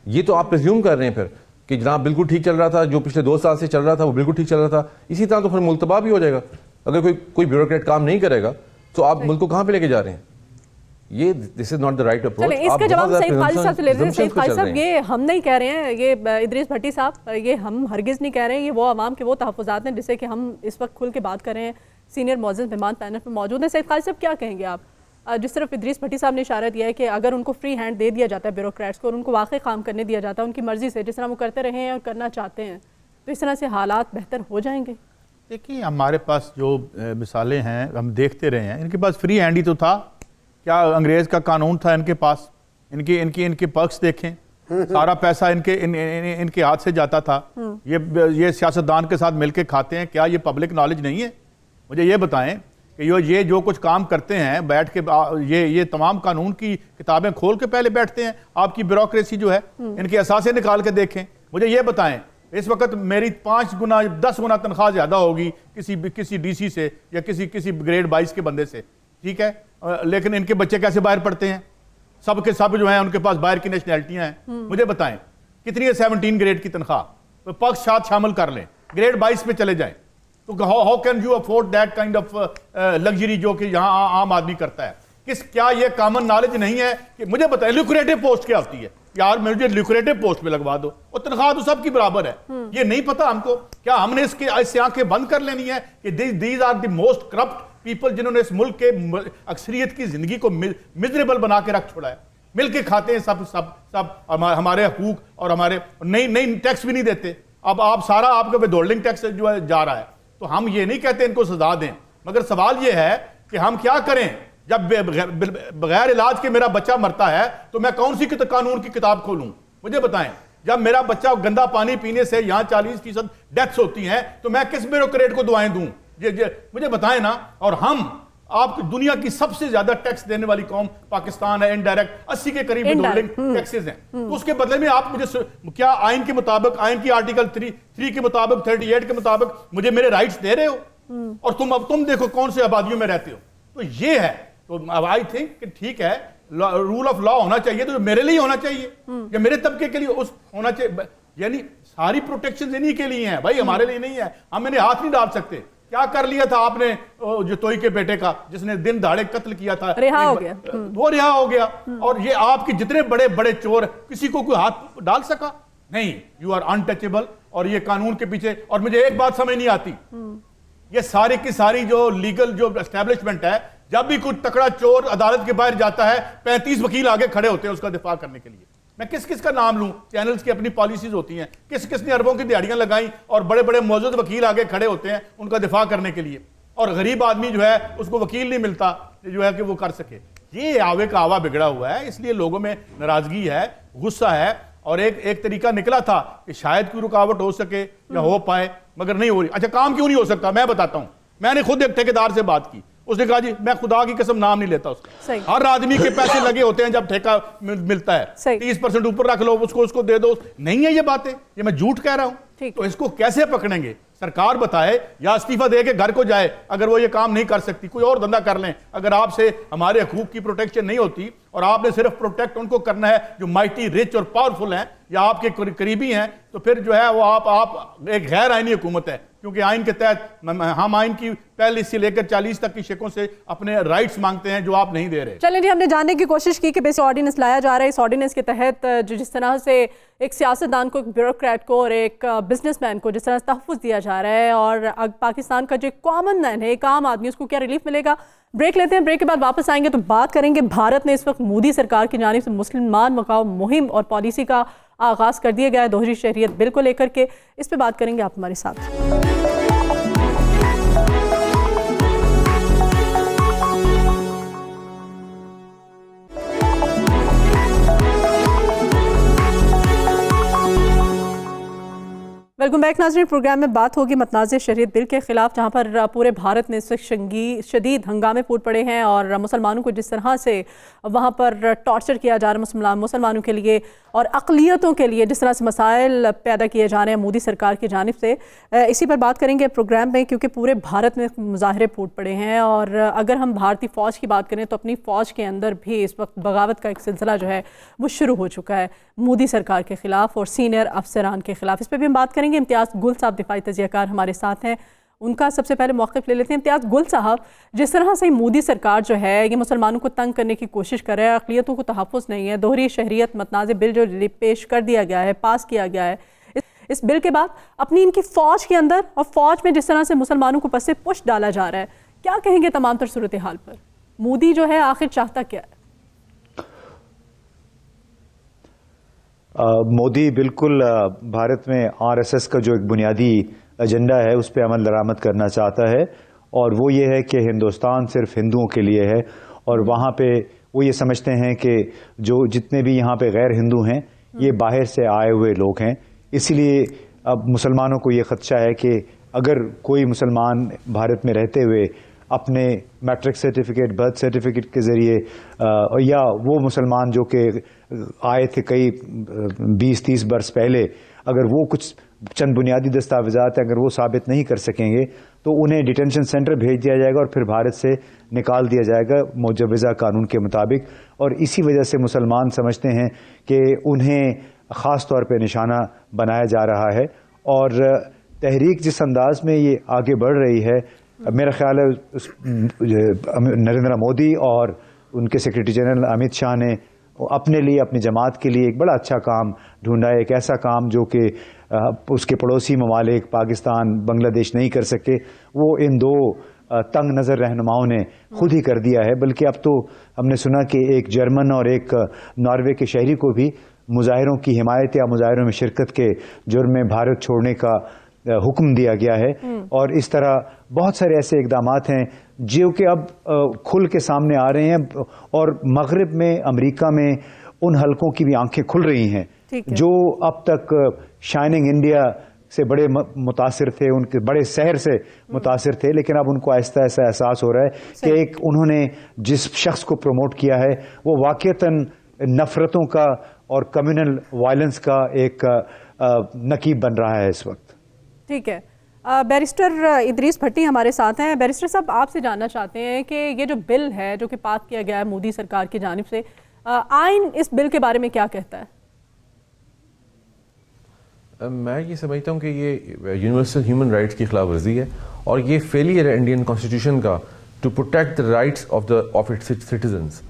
ये तो आप प्रिज्यूम कर रहे हैं फिर कि जनाब बिल्कुल ठीक चल रहा था, जो पिछले 2 साल से चल रहा था वो बिल्कुल ठीक चल रहा था। इसी तरह तो फिर मुल्क तबाह भी हो जाएगा। अगर कोई ब्यूरोक्रेट काम नहीं करेगा तो आप मुल्क को कहाँ पे लेके जा रहे हैं? ये this is not the right approach. इसका जवाब सईद काजी साहब से लेते हैं। सईद काजी साहब, ये हम नहीं कह रहे हैं, ये इदरीस भट्टी साहब, ये हम हरगिज़ नहीं कह रहे हैं, ये वो आवाम के वो तहफ़्फ़ुज़ात हैं जिससे कि हम इस वक्त खुल के बात कर रहे हैं। सीनियर मौजूद मेहमान पैनल पर मौजूद हैं। सईद काजी साहब, क्या कहेंगे आप? जिस तरफ इदरीस भट्टी साहब ने इशारा दिया है कि अगर उनको फ्री हैंड दे दिया जाता है ब्यूरोक्रेट्स को और उनको वाकई काम करने दिया जाता है उनकी मर्जी से, जिस तरह वो करते रहे हैं और करना चाहते हैं, तो इस तरह से हालात बेहतर हो जाएंगे? देखिए, हमारे पास जो मिसालें हैं हम देखते रहे हैं, इनके पास फ्री हैंड ही तो था। क्या अंग्रेज़ का कानून था इनके पास इनके पक्ष देखें, सारा पैसा इनके हाथ से जाता था। ये सियासतदान के साथ मिलके खाते हैं, क्या ये पब्लिक नॉलेज नहीं है? मुझे ये बताएं कि ये जो कुछ काम करते हैं बैठ के, ये तमाम कानून की किताबें खोल के पहले बैठते हैं। आपकी ब्यूरोक्रेसी जो है, इनके असासे निकाल के देखें। मुझे ये बताएं, इस वक्त मेरी 5 गुना 10 गुना तनख्वाह ज्यादा होगी किसी डीसी से या किसी ग्रेड 22 के बंदे से, ठीक है, लेकिन इनके बच्चे कैसे बाहर पढ़ते हैं? सब के सब जो हैं उनके पास बाहर की नेशनैलिटियां हैं। मुझे बताएं कितनी है 17 ग्रेड की तनख्वाह? तो पक्ष साथ शामिल कर लें, ग्रेड 22 पे चले जाएं, तो how can you afford that kind of luxury जो कि यहाँ आम आदमी करता है? क्या ये कॉमन नॉलेज नहीं है कि मुझे बताएं ल्यूक्रेटिव पोस्ट क्या होती है? यार मुझे ल्यूक्रेटिव पोस्ट पे लगवा दो और तनख्वाह तो सबकी बराबर है। ये नहीं पता हमको? क्या हमने इससे आंखें बंद कर लेनी है कि these are the most corrupt people जिन्होंने इस मुल्क के अक्सरियत की जिंदगी को मिजरेबल बना के रख छोड़ा है? मिलके खाते हैं सब हमारे हकूक और हमारे नई टैक्स भी नहीं देते। अब आप सारा आपका विदहोल्डिंग टैक्स जो है जा रहा है। तो हम ये नहीं कहते इनको सजा दें, मगर सवाल ये है कि हम क्या करें जब बगैर इलाज के मेरा बच्चा मरता है तो मैं कौन सी कानून की किताब खोलूं? मुझे बताएं, जब मेरा बच्चा गंदा पानी पीने से यहां 40% डेथ्स होती हैं तो मैं किस ब्यूरोक्रेट को दुआएं दूं? मुझे बताएं ना। और हम आपकी दुनिया की सबसे ज्यादा टैक्स देने वाली कौम पाकिस्तान है, इनडायरेक्ट 80 के करीब विदहोल्डिंग टैक्सेस हैं। तो उसके बदले में आप मुझे क्या आइन के मुताबिक, आइन की आर्टिकल 3 के मुताबिक, 38 के मुताबिक मुझे मेरे राइट्स दे रहे हो? और तुम देखो कौन से आबादियों में रहते हो। तो ये है, तो आई थिंक कि ठीक है, रूल ऑफ लॉ होना चाहिए तो मेरे लिए होना चाहिए या मेरे तबके के लिए होना चाहिए। यानी सारी प्रोटेक्शन इन्हीं के लिए हैं भाई, हमारे लिए नहीं है। हम इन्हें हाथ नहीं डाल सकते। क्या कर लिया था आपने जो तोई के बेटे का, जिसने दिन दहाड़े कत्ल किया था, रिहा हो गया। वो रिहा हो गया। और ये आपके जितने बड़े बड़े चोर, किसी को कोई हाथ डाल सका नहीं? You are untouchable. और ये कानून के पीछे, और मुझे एक बात समझ नहीं आती, ये सारी की सारी जो लीगल जो एस्टेब्लिशमेंट है, जब भी कोई तकड़ा चोर अदालत के बाहर जाता है 35 वकील आगे खड़े होते हैं उसका दिफा करने के लिए। मैं किस का नाम लूं? चैनल्स की अपनी पॉलिसीज होती हैं, किसने अरबों की दिहाड़ियां लगाई और बड़े बड़े मौजूद वकील आगे खड़े होते हैं उनका दिफा करने के लिए, और गरीब आदमी जो है उसको वकील नहीं मिलता जो है कि वो कर सके। ये आवे का आवा बिगड़ा हुआ है, इसलिए लोगों में नाराजगी है, गुस्सा है। और एक तरीका निकला था कि शायद कोई रुकावट हो सके या हो पाए, मगर नहीं हो रही। अच्छा, काम क्यों नहीं हो सकता? मैं बताता हूं। मैंने खुद एक ठेकेदार से बात की, उसने कहा जी मैं खुदा की कसम नाम नहीं लेता उसका। हर आदमी के पैसे लगे होते हैं जब ठेका मिलता है, 30% ऊपर रख लो, उसको दे दो। नहीं है ये बातें, ये मैं झूठ कह रहा हूं। तो इसको कैसे पकड़ेंगे? सरकार बताए या इस्तीफा दे के घर को जाए। अगर वो ये काम नहीं कर सकती, कोई और धंधा कर लें। अगर आपसे हमारे हकूक की प्रोटेक्शन नहीं होती और आपने सिर्फ प्रोटेक्ट उनको करना है जो माइटी रिच और पावरफुल हैं या आपके करीबी हैं, तो फिर जो है वो आप एक गैर आईनी हुकूमत है। क्योंकि आइन के तहत हम आइन की पहले से लेकर 40 तक की शिकों से अपने राइट्स मांगते हैं जो आप नहीं दे रहे। चलिए जी, हमने जानने की कोशिश की कि बेसिक ऑर्डिनेंस लाया जा रहा है। इस ऑर्डिनेंस के तहत जिस तरह से एक सियासतदान को, एक ब्यूरोक्रेट को और एक बिजनेसमैन को जिस तरह से तहफ़्फ़ुज़ दिया जा रहा है, और पाकिस्तान का जो कॉमन मैन है, एक आम आदमी, उसको क्या रिलीफ मिलेगा? ब्रेक लेते हैं, ब्रेक के बाद वापस आएंगे तो बात करेंगे। भारत ने इस वक्त मोदी सरकार की जानिब से मुसलमान बचाओ मुहिम और पॉलिसी का आगाज़ कर दिया गया है दोहरी शरीयत बिल को लेकर के। इस पर बात करेंगे, आप हमारे साथ। वेलकम बैक नाज़रीन। प्रोग्राम में बात होगी मतनाज़ शरीयत बिल के खिलाफ, जहां पर पूरे भारत में इस वक्त शदीद हंगामे फूट पड़े हैं और मुसलमानों को जिस तरह से वहां पर टॉर्चर किया जा रहा है मुसलमानों के लिए और अक़लियतों के लिए, जिस तरह से मसाइल पैदा किए जा रहे हैं मोदी सरकार की जानिब से, इसी पर बात करेंगे प्रोग्राम में। क्योंकि पूरे भारत में मुजाहरे फूट पड़े हैं और अगर हम भारतीय फ़ौज की बात करें तो अपनी फ़ौज के अंदर भी इस वक्त बगावत का एक सिलसिला जो है वो शुरू हो चुका है मोदी सरकार के ख़िलाफ़ और सीनियर अफसरान के ख़िलाफ़। इस पर भी हम बात करेंगे। इम्तियाज़ गुल साहब दिफाई तजियाकार हमारे साथ हैं, उनका सबसे पहले मौक़िफ़ ले लेते हैं। इम्तियाज़ गुल साहब, जिस तरह से मोदी सरकार जो है ये मुसलमानों को तंग करने की कोशिश कर रहा है, अक़लियतों को तहफ़्फ़ुज़ नहीं है, दोहरी शहरियत मतनाज़ बिल जो पेश कर दिया गया है, पास किया गया है, इस बिल के बाद अपनी इनकी फ़ौज के अंदर और फ़ौज में जिस तरह से मुसलमानों को पस से पुश डाला जा रहा है, क्या कहेंगे तमाम तर सूरत हाल पर? मोदी जो है आखिर चाहता क्या है? मोदी बिल्कुल भारत में आरएसएस का जो एक बुनियादी एजेंडा है उस पर अमल दरामद करना चाहता है, और वो ये है कि हिंदुस्तान सिर्फ हिंदुओं के लिए है और वहाँ पे वो ये समझते हैं कि जो जितने भी यहाँ पे गैर हिंदू हैं ये बाहर से आए हुए लोग हैं। इसीलिए अब मुसलमानों को ये खदशा है कि अगर कोई मुसलमान भारत में रहते हुए अपने मैट्रिक सर्टिफिकेट, बर्थ सर्टिफिकेट के ज़रिए या वो मुसलमान जो कि आए थे कई 20-30 बरस पहले, अगर वो कुछ चंद बुनियादी दस्तावेज़ात अगर वो साबित नहीं कर सकेंगे तो उन्हें डिटेंशन सेंटर भेज दिया जाएगा और फिर भारत से निकाल दिया जाएगा मुजवज़ा कानून के मुताबिक। और इसी वजह से मुसलमान समझते हैं कि उन्हें ख़ास तौर पे निशाना बनाया जा रहा है। और तहरीक जिस अंदाज में ये आगे बढ़ रही है, मेरा ख्याल है नरेंद्र मोदी और उनके सेक्रेटरी जनरल अमित शाह ने अपने लिए, अपनी जमात के लिए एक बड़ा अच्छा काम ढूंढा है, एक ऐसा काम जो कि उसके पड़ोसी ममालिक पाकिस्तान, बांग्लादेश नहीं कर सके, वो इन दो तंग नज़र रहनुमाओं ने खुद ही कर दिया है। बल्कि अब तो हमने सुना कि एक जर्मन और एक नॉर्वे के शहरी को भी मुजाहिरों की हिमायत या मुजाहिरों में शिरकत के जुर्म में भारत छोड़ने का हुक्म दिया गया है। और इस तरह बहुत सारे ऐसे इकदामात हैं जो कि अब खुल के सामने आ रहे हैं और मगरिब में, अमेरिका में उन हलकों की भी आंखें खुल रही हैं जो अब तक शाइनिंग इंडिया से बड़े मुतासिर थे, उनके बड़े शहर से मुतासिर थे, लेकिन अब उनको ऐसा एहसास हो रहा है कि एक उन्होंने जिस शख्स को प्रमोट किया है वो वाकईतन नफरतों का और कम्युनल वायलेंस का एक नकीब बन रहा है इस वक्त। ठीक है, बैरिस्टर इदरीस भट्टी हमारे साथ हैं। बैरिस्टर साहब, आपसे जानना चाहते हैं कि ये जो बिल है जो कि पास किया गया है मोदी सरकार की जानिब से, आइन इस बिल के बारे में क्या कहता है? मैं ये समझता हूँ कि ये यूनिवर्सल ह्यूमन राइट्स की खिलाफ वर्जी है और ये फेलियर है इंडियन कॉन्स्टिट्यूशन का to protect the rights of its citizens.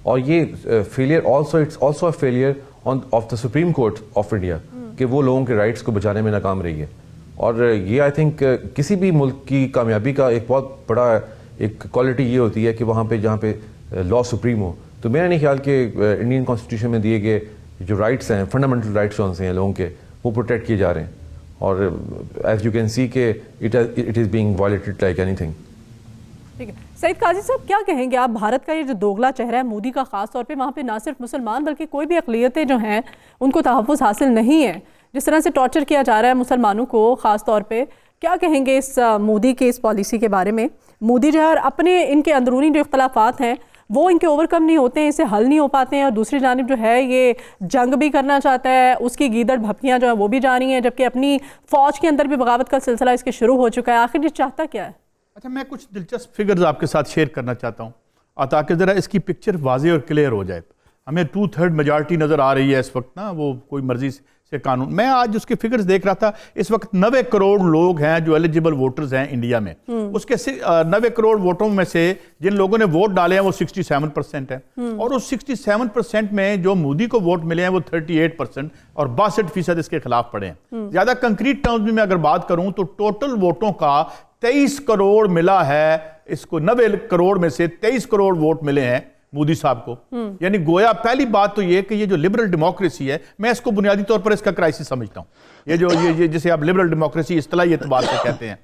और ये failure it's also a failure of the Supreme Court of India कि वो लोगों के राइट्स को बचाने में नाकाम रही है। और ये आई थिंक किसी भी मुल्क की कामयाबी का एक बहुत बड़ा एक क्वालिटी ये होती है कि वहाँ पे जहाँ पे लॉ सुप्रीम हो। तो मेरा नहीं ख्याल कि इंडियन कॉन्स्टिट्यूशन में दिए गए जो राइट्स हैं, फंडामेंटल राइट्स कौन से हैं लोगों के, वो प्रोटेक्ट किए जा रहे हैं। और एज यू कैन सी के it is being violated like anything. ठीक है, सईद काजी साहब, क्या कहेंगे आप? भारत का ये जो दोगला चेहरा है मोदी का, खास तौर पे वहाँ पे ना सिर्फ मुसलमान बल्कि कोई भी अक़लियतें जो हैं उनको तहफ़्फ़ुज़ हासिल नहीं है, जिस तरह से टॉर्चर किया जा रहा है मुसलमानों को ख़ास तौर पे, क्या कहेंगे इस मोदी के इस पॉलिसी के बारे में? मोदी जो है अपने इनके अंदरूनी जो इख्तलाफात हैं वो इनके ओवरकम नहीं होते हैं, इसे हल नहीं हो पाते हैं, और दूसरी जानिब जो है ये जंग भी करना चाहता है, उसकी गीदड़ भपकियाँ जो है वो भी जारी हैं, जबकि अपनी फ़ौज के अंदर भी बगावत का सिलसिला इसके शुरू हो चुका है। आखिर ये चाहता क्या है? अच्छा, मैं कुछ दिलचस्प फिगर्स आपके साथ शेयर करना चाहता हूँ ताकि ज़रा इसकी पिक्चर वाज़ेह और क्लियर हो जाए। हमें 2/3 मेजॉरिटी नज़र आ रही है इस वक्त ना, वो कोई मर्जी से कानून। मैं आज उसके फिगर्स देख रहा था, इस वक्त 90 करोड़ लोग हैं जो एलिजिबल वोटर्स हैं इंडिया में। उसके 90 करोड़ वोटों में से जिन लोगों ने वोट डाले हैं वो 67% है, और उस 67% में जो मोदी को वोट मिले हैं वो 38% और 62% इसके खिलाफ पड़े हैं। ज्यादा कंक्रीट टर्म्स में मैं अगर बात करूं तो टोटल वोटों का 23 करोड़ मिला है इसको, 90 करोड़ में से 23 करोड़ वोट मिले हैं मोदी साहब को। यानी गोया पहली बात तो ये कि ये जो लिबरल डेमोक्रेसी है, मैं इसको बुनियादी तौर पर इसका क्राइसिस समझता हूँ। ये जो ये जिसे आप लिबरल डेमोक्रेसी इस्तिलाही एतबार से कहते हैं,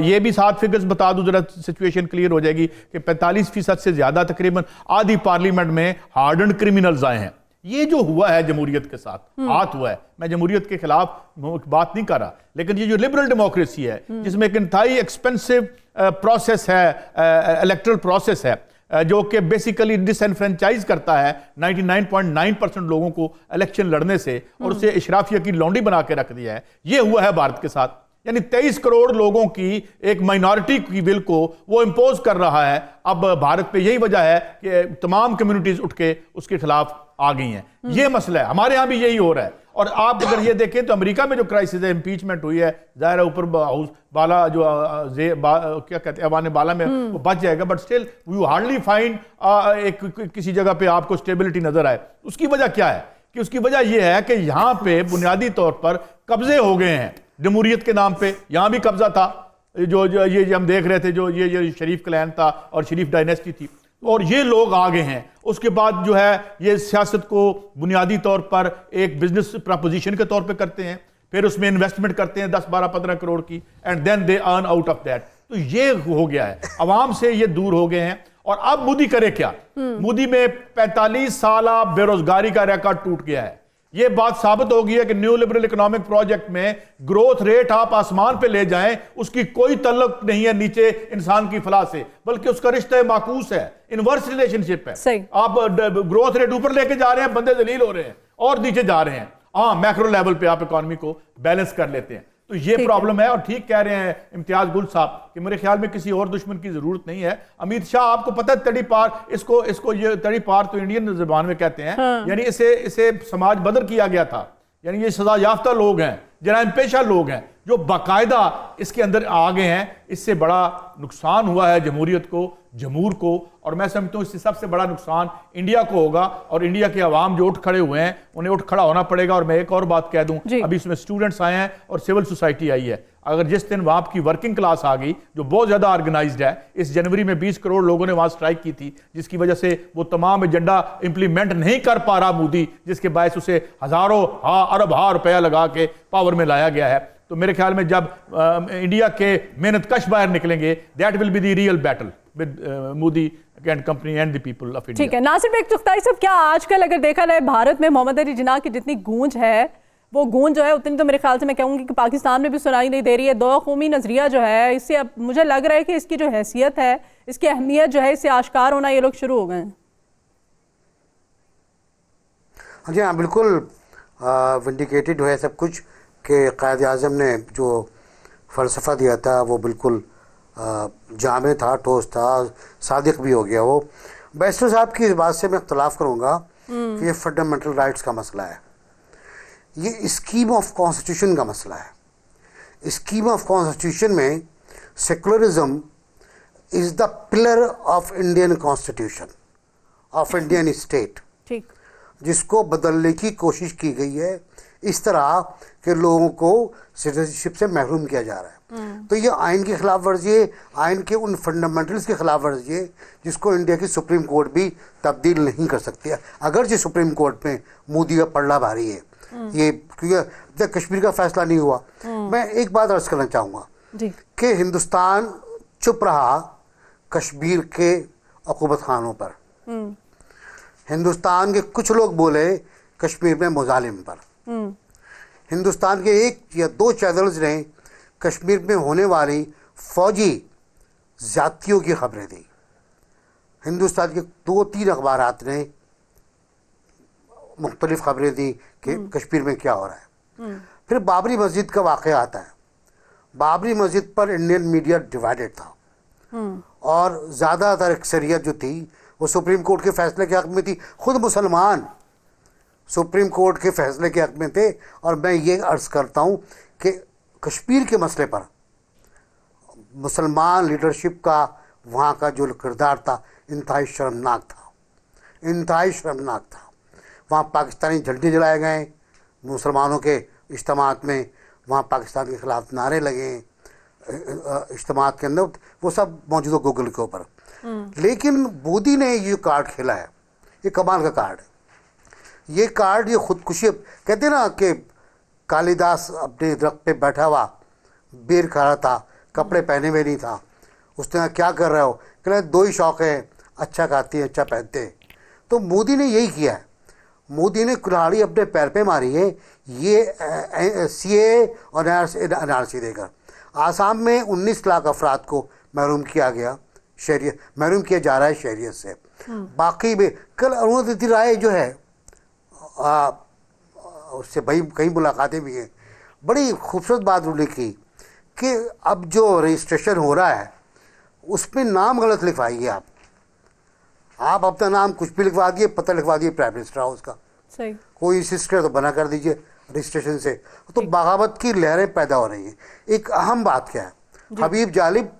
ये भी साथ फिगर्स बता दूं जरा सिचुएशन क्लियर हो जाएगी कि 45% से ज्यादा, तकरीबन आधी पार्लियामेंट में हार्डन्ड क्रिमिनल्स आए हैं। ये जो हुआ है जमहूरियत के साथ हाथ हुआ है, मैं जमहूरियत के खिलाफ बात नहीं कर रहा, लेकिन ये जो लिबरल डेमोक्रेसी है जिसमें एक इंतहाई एक्सपेंसिव प्रोसेस है, इलेक्टरल प्रोसेस है जो कि बेसिकली डिसएनफ्रेंचाइज करता है 99.9% लोगों को इलेक्शन लड़ने से और उसे इशराफिया की लौंडी बना के रख दिया है। ये हुआ है भारत के साथ। यानी 23 करोड़ लोगों की एक माइनॉरिटी की बिल को वो इम्पोज कर रहा है। अब भारत पे यही वजह है कि तमाम कम्युनिटीज उठ के उसके खिलाफ आ गई हैं। ये मसला है, हमारे यहाँ भी यही हो रहा है। और आप अगर ये देखें तो अमेरिका में जो क्राइसिस है, इम्पीचमेंट हुई है, जाहिर है ऊपर हाउस बाला जो क्या कहते हैं अवान बाला में वो बच जाएगा, but still you hardly find एक किसी जगह पे आपको स्टेबिलिटी नजर आए। उसकी वजह क्या है? कि उसकी वजह यह है कि यहाँ पे बुनियादी तौर पर कब्जे हो गए हैं जमहूरियत के नाम पे। यहाँ भी कब्जा था, जो ये हम देख रहे थे, जो ये शरीफ क्लैन था और शरीफ डायनेस्टी थी, और ये लोग आ गए हैं। उसके बाद जो है ये सियासत को बुनियादी तौर पर एक बिजनेस प्रपोजिशन के तौर पे करते हैं, फिर उसमें इन्वेस्टमेंट करते हैं 10, 12, 15 करोड़ की, and then they earn out of that. तो ये हो गया है, अवाम से ये दूर हो गए हैं। और अब मोदी करे क्या? मोदी में 45 साल बेरोजगारी का रिकॉर्ड टूट गया है। यह बात साबित हो गई है कि न्यू लिबरल इकोनॉमिक प्रोजेक्ट में ग्रोथ रेट आप आसमान पे ले जाएं, उसकी कोई तल्लुक नहीं है नीचे इंसान की फलाह से, बल्कि उसका रिश्ता माकूस है, इनवर्स रिलेशनशिप है। सही। आप ग्रोथ रेट ऊपर लेके जा रहे हैं, बंदे जलील हो रहे हैं और नीचे जा रहे हैं। हाँ, मैक्रो लेवल पे आप इकोनॉमी को बैलेंस कर लेते हैं, तो ये प्रॉब्लम है। और ठीक कह रहे हैं इम्तियाज गुल साहब कि मेरे ख्याल में किसी और दुश्मन की जरूरत नहीं है। अमित शाह, आपको पता है तड़ी पार, इसको ये तड़ी पार तो इंडियन जुबान में कहते हैं। यानी इसे समाज बदर किया गया था, यानी ये सजा याफ्ता लोग हैं, जराइम पेशा लोग हैं जो बाकायदा इसके अंदर आ गए हैं। इससे बड़ा नुकसान हुआ है जमहूरियत को, जमहूर को, और मैं समझता हूं इससे सबसे बड़ा नुकसान इंडिया को होगा। और इंडिया के अवाम जो उठ खड़े हुए हैं उन्हें उठ खड़ा होना पड़ेगा। और मैं एक और बात कह दूं, अभी इसमें स्टूडेंट्स आए हैं और सिविल सोसाइटी आई है। अगर जिस दिन वहां की वर्किंग क्लास आ गई जो बहुत ज्यादा ऑर्गेनाइज्ड है, इस जनवरी में 20 करोड़ लोगों ने वहां स्ट्राइक की थी, जिसकी वजह से वो तमाम एजेंडा इंप्लीमेंट नहीं कर पा रहा मोदी, जिसके बायस उसे हजारों अरब रुपया लगा के पावर में लाया गया है। तो मेरे ख्याल में जब इंडिया के मेहनत कश बाहर निकलेंगे, that will be the real battle with Modi and company and the people of India. ठीक है नासिर बेग चुगताई साहब, क्या आजकल अगर देखा जाए भारत में मोहम्मद अली जिन्ना की जितनी गूंज है, वो गूंज जो है उतनी तो मेरे ख्याल से मैं कहूँगी कि पाकिस्तान में भी सुनाई नहीं दे रही है। दो कौमी नजरिया जो है, इससे अब मुझे लग रहा है कि इसकी जो हैसियत है, इसकी अहमियत जो है, इससे आश्कार होना ये लोग शुरू हो गए हैं। जी हाँ, बिल्कुल विंडिकेटेड है सब कुछ कि कायद आज़म ने जो फ़लसफ़ा दिया था वो बिल्कुल जामे था, ठोस था, सादिक भी हो गया वो। बैरिस्टर साहब की इस बात से मैं इख्तलाफ करूँगा कि ये फंडामेंटल राइट्स का मसला है, ये स्कीम ऑफ कॉन्स्टिट्यूशन का मसला है। स्कीम ऑफ कॉन्स्टिट्यूशन में secularism is the pillar of Indian constitution of Indian state, ठीक, जिसको बदलने की कोशिश की गई है इस तरह के लोगों को सिटीजनशिप से महरूम किया जा रहा है। तो ये आइन की खिलाफ वर्जी है, आइन के उन फंडामेंटल्स की खिलाफ वर्जी है जिसको इंडिया की सुप्रीम कोर्ट भी तब्दील नहीं कर सकती है। अगर जो सुप्रीम कोर्ट में मोदी का पलड़ा भारी है, ये क्योंकि कश्मीर का फैसला नहीं हुआ। मैं एक बात अर्ज करना चाहूँगा कि हिंदुस्तान चुप रहा कश्मीर के अकूबत खानों पर, हिंदुस्तान के कुछ लोग बोले कश्मीर में मुजालिम पर, हिंदुस्तान के 1 या 2 चैनल्स ने कश्मीर में होने वाली फौजी ज़्यादतियों की खबरें दी, हिंदुस्तान के 2-3 अखबारात ने मुख्तलिफ खबरें दी कि कश्मीर में क्या हो रहा है। फिर बाबरी मस्जिद का वाक़या आता है। बाबरी मस्जिद पर इंडियन मीडिया डिवाइडेड था और ज़्यादातर अक्सरियत जो थी वो सुप्रीम कोर्ट के फैसले के हक़ में थी। खुद मुसलमान सुप्रीम कोर्ट के फैसले के हक़ में थे। और मैं ये अर्ज़ करता हूँ कि कश्मीर के मसले पर मुसलमान लीडरशिप का वहाँ का जो किरदार था इंतहाई शर्मनाक था, इंतहाई शर्मनाक था। वहाँ पाकिस्तानी झंडे जलाए गए मुसलमानों के इज्तिमात में, वहाँ पाकिस्तान के ख़िलाफ़ नारे लगे इज्तिमात के अंदर, वो सब मौजूद है गूगल के ऊपर। लेकिन मोदी ने ये कार्ड खेला है, ये कमाल का कार्ड है। ये कार्ड, ये खुदकुशी, कहते हैं ना कि कालिदास अपने दरख्त पे बैठा हुआ बेर खा रहा था, कपड़े पहने हुए नहीं था। उसने कहा क्या कर रहे हो? कह रहे 2 ही शौक़ है, अच्छा खाते हैं अच्छा पहनते हैं। तो मोदी ने यही किया है, मोदी ने कुल्हाड़ी अपने पैर पे मारी है ये सीए और एनआरसी देकर। आसाम में 19 लाख अफराद को महरूम किया गया, शहरियत महरूम किया जा रहा है शहरियत से। बाकी में कल अरुणधति राय जो है उससे भाई कई मुलाकातें भी हैं, बड़ी खूबसूरत बात उन्होंने की कि अब जो रजिस्ट्रेशन हो रहा है उसमें नाम गलत लिखवाइए आप अपना नाम कुछ भी लिखवा दिए, पता लिखवा दिए प्राइम मिनिस्टर हाउस का, सही कोई सिस्टर तो बना कर दीजिए रजिस्ट्रेशन से। तो बगावत की लहरें पैदा हो रही हैं। एक अहम बात क्या है, हबीब जालिब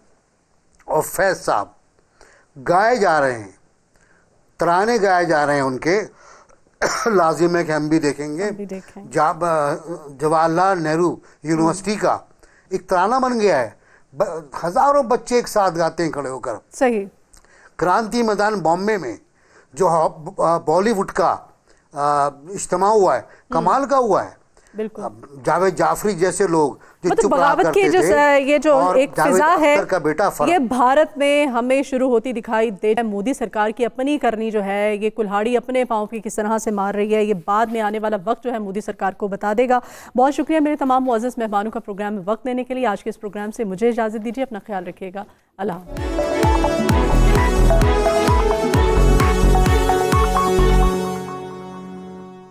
और फैज़ साहब गाए जा रहे हैं, तराने गाए जा रहे हैं उनके, लाजिम है कि हम भी देखेंगे। जवाहरलाल नेहरू यूनिवर्सिटी का एक तराना बन गया है, हज़ारों बच्चे एक साथ गाते हैं खड़े होकर। सही। क्रांति मैदान बॉम्बे में जो बॉलीवुड का इज्तिमा हुआ है, कमाल का हुआ है। जावेद जाफरी जैसे लोग जो मतलब चुप रहा बगावत की करते जो थे, ये जो और एक जावेद फिजा है अख्तर का बेटा फरहान। ये भारत में हमें शुरू होती दिखाई दे रहा है। मोदी सरकार की अपनी करनी जो है, ये कुल्हाड़ी अपने पाँव की किस तरह से मार रही है, ये बाद में आने वाला वक्त जो है मोदी सरकार को बता देगा। बहुत शुक्रिया मेरे तमाम मुअज़्ज़ज़ मेहमानों का प्रोग्राम में वक्त देने के लिए। आज के इस प्रोग्राम से मुझे इजाज़त दीजिए, अपना ख्याल रखिएगा। अल्लाह हाफ़िज़।